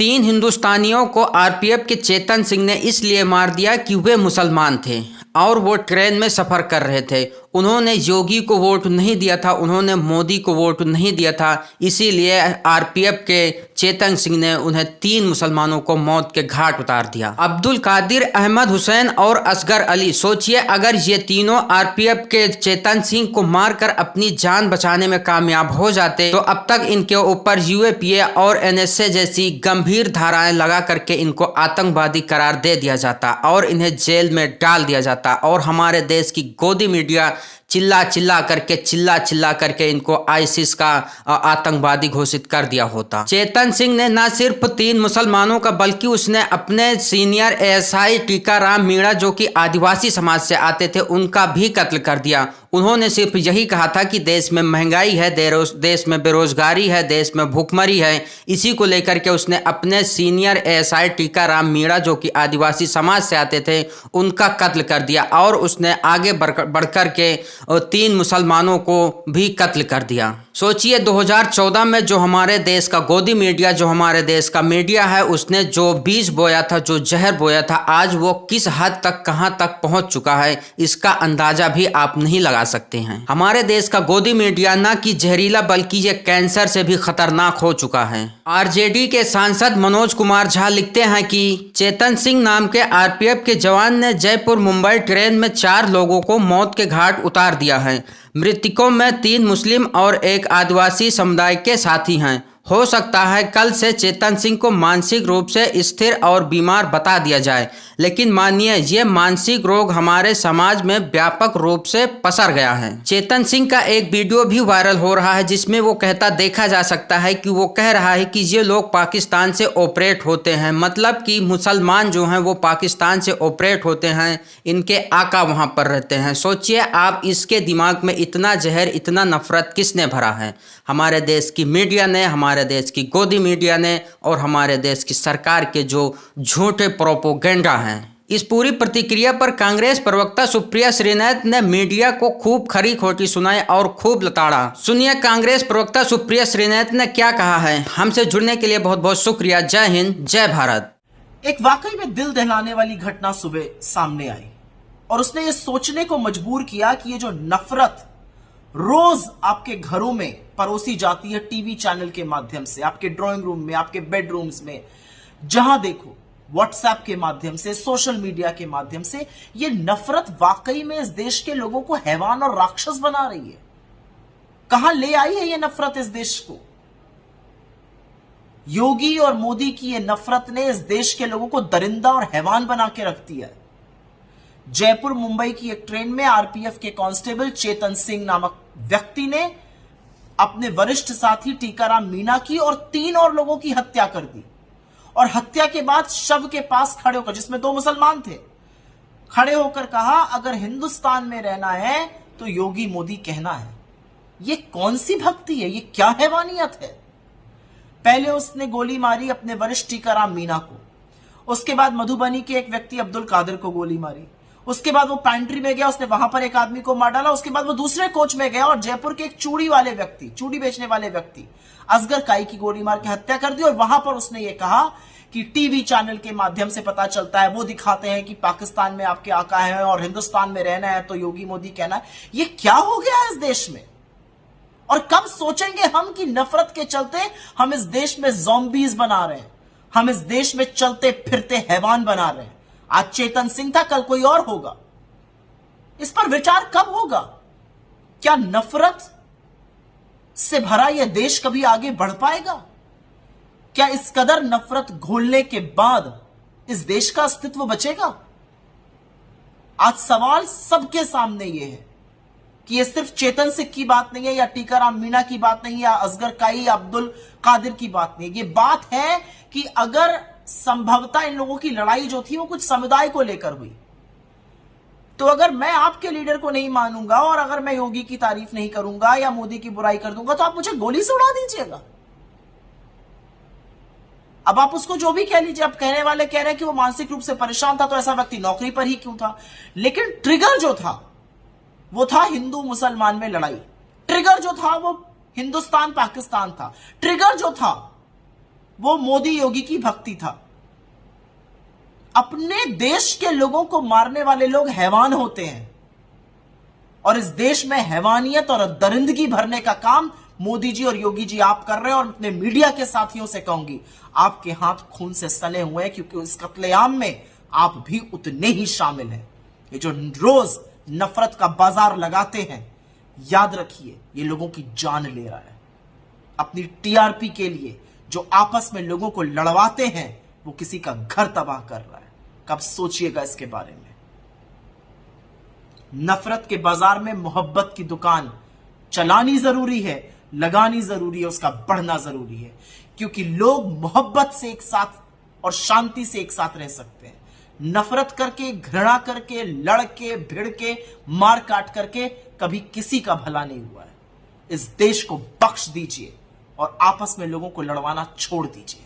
3 हिंदुस्तानियों को आरपीएफ के चेतन सिंह ने इसलिए मार दिया कि वे मुसलमान थे और वो ट्रेन में सफ़र कर रहे थे। उन्होंने योगी को वोट नहीं दिया था, उन्होंने मोदी को वोट नहीं दिया था, इसीलिए आरपीएफ के चेतन सिंह ने उन्हें 3 मुसलमानों को मौत के घाट उतार दिया। अब्दुल कादिर, अहमद हुसैन और असगर अली। सोचिए, अगर ये तीनों आरपीएफ के चेतन सिंह को मारकर अपनी जान बचाने में कामयाब हो जाते तो अब तक इनके ऊपर यूएपीए और एनएसए जैसी गंभीर धाराएं लगा करके इनको आतंकवादी करार दे दिया जाता और इन्हें जेल में डाल दिया जाता और हमारे देश की गोदी मीडिया चिल्ला चिल्ला करके इनको आईसिस का आतंकवादी घोषित कर दिया होता। चेतन सिंह ने न सिर्फ 3 मुसलमानों का बल्कि उसने अपने सीनियर एएसआई टीकाराम मीणा जो कि आदिवासी समाज से आते थे उनका भी कत्ल कर दिया। उन्होंने सिर्फ यही कहा था कि देश में महंगाई है, देश में बेरोजगारी है, देश में भूखमरी है। इसी को लेकर के उसने अपने सीनियर एएसआई टीकाराम मीणा जो कि आदिवासी समाज से आते थे उनका कत्ल कर दिया और उसने आगे बढ़कर के 3 मुसलमानों को भी कत्ल कर दिया। सोचिए, 2014 में जो हमारे देश का गोदी मीडिया, जो हमारे देश का मीडिया है, उसने जो बीज बोया था, जो जहर बोया था, आज वो किस हद तक कहां तक पहुंच चुका है इसका अंदाजा भी आप नहीं लगा सकते हैं। हमारे देश का गोदी मीडिया न कि जहरीला बल्कि ये कैंसर से भी खतरनाक हो चुका है। आरजेडी के सांसद मनोज कुमार झा लिखते हैं कि चेतन सिंह नाम के आरपीएफ के जवान ने जयपुर मुंबई ट्रेन में 4 लोगों को मौत के घाट उतार दिया है। मृतकों में 3 मुस्लिम और 1 आदिवासी समुदाय के साथी हैं। हो सकता है कल से चेतन सिंह को मानसिक रूप से स्थिर और बीमार बता दिया जाए, लेकिन मानिए ये मानसिक रोग हमारे समाज में व्यापक रूप से पसर गया है। चेतन सिंह का एक वीडियो भी वायरल हो रहा है जिसमें वो कहता देखा जा सकता है कि वो कह रहा है कि ये लोग पाकिस्तान से ऑपरेट होते हैं, मतलब कि मुसलमान जो हैं वो पाकिस्तान से ऑपरेट होते हैं, इनके आका वहाँ पर रहते हैं। सोचिए आप, इसके दिमाग में इतना जहर, इतना नफरत किसने भरा है? हमारे देश की मीडिया ने, हमारे देश की गोदी मीडिया ने और हमारे देश की सरकार के जो झूठे प्रोपोगेंडा हैं। इस पूरी प्रतिक्रिया पर कांग्रेस प्रवक्ता सुप्रिया श्रीनाथ ने मीडिया को खूब खरी खोटी सुनाई और खूब लताड़ा। सुनिए कांग्रेस प्रवक्ता सुप्रिया श्रीनाथ ने क्या कहा है। हमसे जुड़ने के लिए बहुत बहुत शुक्रिया। जय हिंद, जय भारत। एक वाकई में दिल दहलाने वाली घटना सुबह सामने आई और उसने ये सोचने को मजबूर किया कि ये जो नफरत रोज आपके घरों में परोसी जाती है टीवी चैनल के माध्यम से, आपके ड्राइंग रूम में, आपके बेडरूम्स में, जहां देखो व्हाट्सएप के माध्यम से, सोशल मीडिया के माध्यम से, ये नफरत वाकई में इस देश के लोगों को हैवान और राक्षस बना रही है। कहां ले आई है ये नफरत इस देश को? योगी और मोदी की ये नफरत ने इस देश के लोगों को दरिंदा और हैवान बना के रख दिया है। जयपुर मुंबई की एक ट्रेन में आरपीएफ के कांस्टेबल चेतन सिंह नामक व्यक्ति ने अपने वरिष्ठ साथी टीकाराम मीणा की और 3 और लोगों की हत्या कर दी और हत्या के बाद शव के पास खड़े होकर, जिसमें 2 मुसलमान थे, खड़े होकर कहा अगर हिंदुस्तान में रहना है तो योगी मोदी कहना है। ये कौन सी भक्ति है? ये क्या हैवानियत है? पहले उसने गोली मारी अपने वरिष्ठ टीकाराम मीणा को, उसके बाद मधुबनी के एक व्यक्ति अब्दुल कादिर को गोली मारी, उसके बाद वो पैंट्री में गया, उसने वहां पर एक आदमी को मार डाला, उसके बाद वो दूसरे कोच में गया और जयपुर के एक चूड़ी बेचने वाले व्यक्ति असगर काई की गोली मार के हत्या कर दी। और वहां पर उसने ये कहा कि टीवी चैनल के माध्यम से पता चलता है, वो दिखाते हैं कि पाकिस्तान में आपके आका है और हिंदुस्तान में रहना है तो योगी मोदी कहना है। ये क्या हो गया है इस देश में? और कब सोचेंगे हम कि नफरत के चलते हम इस देश में ज़ॉम्बीज बना रहे हैं, हम इस देश में चलते फिरते हैवान बना रहे हैं। आज चेतन सिंह था, कल कोई और होगा। इस पर विचार कब होगा? क्या नफरत से भरा यह देश कभी आगे बढ़ पाएगा? क्या इस कदर नफरत घोलने के बाद इस देश का अस्तित्व बचेगा? आज सवाल सबके सामने यह है कि यह सिर्फ चेतन सिंह की बात नहीं है या टीकाराम मीणा की बात नहीं है या असगर काई या अब्दुल कादिर की बात नहीं है। यह बात है कि अगर संभवतः इन लोगों की लड़ाई जो थी वो कुछ समुदाय को लेकर हुई, तो अगर मैं आपके लीडर को नहीं मानूंगा और अगर मैं योगी की तारीफ नहीं करूंगा या मोदी की बुराई कर दूंगा तो आप मुझे गोली से उड़ा दीजिएगा। अब आप उसको जो भी कह लीजिए, आप कहने वाले कह रहे हैं कि वो मानसिक रूप से परेशान था तो ऐसा व्यक्ति नौकरी पर ही क्यों था? लेकिन ट्रिगर जो था वो था हिंदू मुसलमान में लड़ाई। ट्रिगर जो था वो हिंदुस्तान पाकिस्तान था। ट्रिगर जो था वो मोदी योगी की भक्ति था। अपने देश के लोगों को मारने वाले लोग हैवान होते हैं और इस देश में हैवानियत और दरिंदगी भरने का काम मोदी जी और योगी जी आप कर रहे हैं। और अपने मीडिया के साथियों से कहूंगी, आपके हाथ खून से सने हुए हैं, क्योंकि इस कत्लेआम में आप भी उतने ही शामिल हैं। ये जो रोज नफरत का बाजार लगाते हैं, याद रखिए ये लोगों की जान ले रहा है। अपनी टीआरपी के लिए जो आपस में लोगों को लड़वाते हैं, वो किसी का घर तबाह कर रहा है। कब सोचिएगा इसके बारे में। नफरत के बाजार में मोहब्बत की दुकान चलानी जरूरी है, लगानी जरूरी है, उसका बढ़ना जरूरी है, क्योंकि लोग मोहब्बत से एक साथ और शांति से एक साथ रह सकते हैं। नफरत करके, घृणा करके, लड़ के, भिड़ के, मार काट करके कभी किसी का भला नहीं हुआ है। इस देश को बख्श दीजिए और आपस में लोगों को लड़वाना छोड़ दीजिए।